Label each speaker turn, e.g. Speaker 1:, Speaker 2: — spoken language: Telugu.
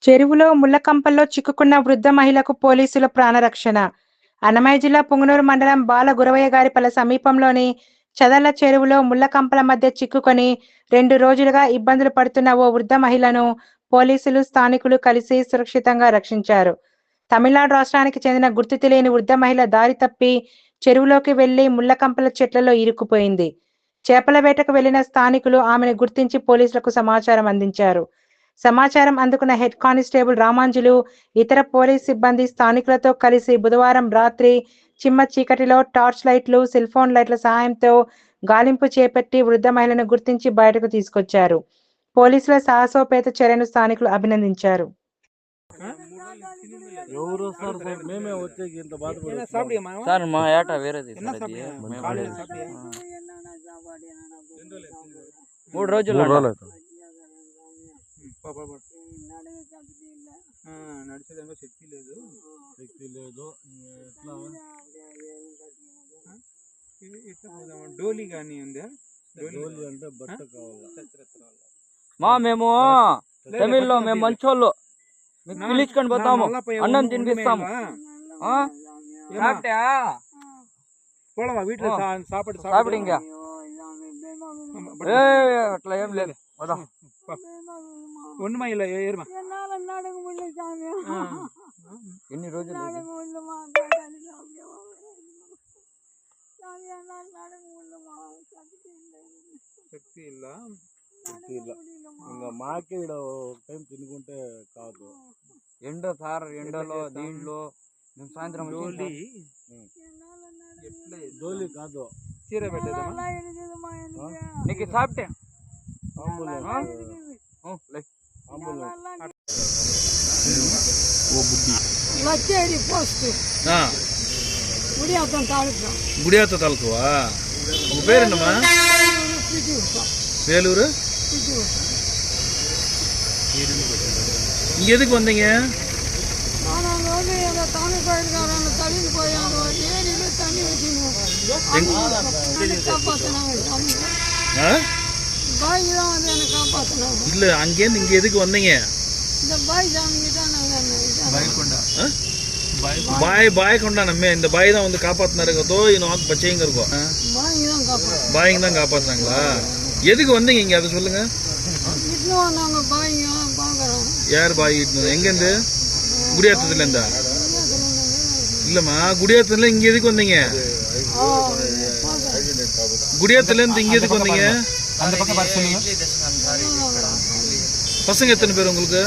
Speaker 1: చెరువులో ముళ్లకంపల్లో చిక్కుకున్న వృద్ధ మహిళకు పోలీసుల ప్రాణరక్షణ. అన్నమయ్య జిల్లా పుంగనూరు మండలం బాల గురవయ్యగారిపల్లె సమీపంలోని చదల చెరువులో ముళ్లకంపల మధ్య చిక్కుకొని 2 రోజులుగా ఇబ్బందులు పడుతున్న ఓ వృద్ధ మహిళను పోలీసులు, స్థానికులు కలిసి సురక్షితంగా రక్షించారు. తమిళనాడు రాష్ట్రానికి చెందిన గుర్తు తెలియని వృద్ధ మహిళ దారి తప్పి చెరువులోకి వెళ్లి ముళ్లకంపల చెట్లలో ఇరుక్కుపోయింది. చేపల వేటకు వెళ్లిన స్థానికులు ఆమెను గుర్తించి పోలీసులకు సమాచారం అందించారు. సమాచారం అందుకున్న హెడ్ కానిస్టేబుల్ రామాంజులు, ఇతర పోలీస్ సిబ్బంది స్థానికులతో కలిసి బుధవారం రాత్రి చిమ్మ చీకటిలో టార్చ్ లైట్లు, సెల్ ఫోన్ లైట్ల సహాయంతో గాలింపు చేపట్టి వృద్ధ మహిళను గుర్తించి బయటకు తీసుకొచ్చారు. పోలీసుల సాహసోపేత చర్యను స్థానికులు అభినందించారు.
Speaker 2: సార్ మా ఏట వేరేది 3 రోజులు
Speaker 3: నడిచేదాకా శక్తి లేదు డోలీ కానీ ఉందా? డోలీ అంటే బట్ట కావాలి. మేము తమిళ్లో మేము మంచోళ్ళు మీకు పిలుచుకొని పోతాము, అన్నం తినిపిస్తాము. వీటిలో సాపడి ఇంకా అట్లా ఏం లేదు. ఒండుమయ్యలో ఏర్మా ఎన్ని రోజులు శక్తి ಇಲ್ಲ మాకే టైం తినుకుంటే కాదు. ఎండ సార్, ఎండలో దీంట్లో మేము సాయంత్రం డోలీ కాదు చీర పెట్టేదా నీకు సాప్టే గుడియాత తాలూకువా పేరేనమ్మా? வேலூர். இங்க எதுக்கு வந்தீங்க? இல்ல அங்கேருந்து இங்க எதுக்கு வந்தீங்க? ಬಾಯಿ ಕೊಂಡ ನಮ್ಮ இந்த பாய் தான் வந்து காப்பாத்தினாரு. தோ இன்னும் பச்சைங்க இருக்கும். பாய்ங்க தான் காப்பாத்துறாங்களா? எதுக்கு வந்தீங்க இங்க அதை சொல்லுங்க. யார் பாய் இட்டுனது? எங்க இருந்து? குடியாத்தத்துல இருந்தா? இல்லம்மா, குடியாத்தத்துல இங்க எதுக்கு வந்தீங்க? குடியாத்தத்துல இருந்து இங்க எதுக்கு வந்தீங்க? பசங்க எத்தனை பேர் உங்களுக்கு?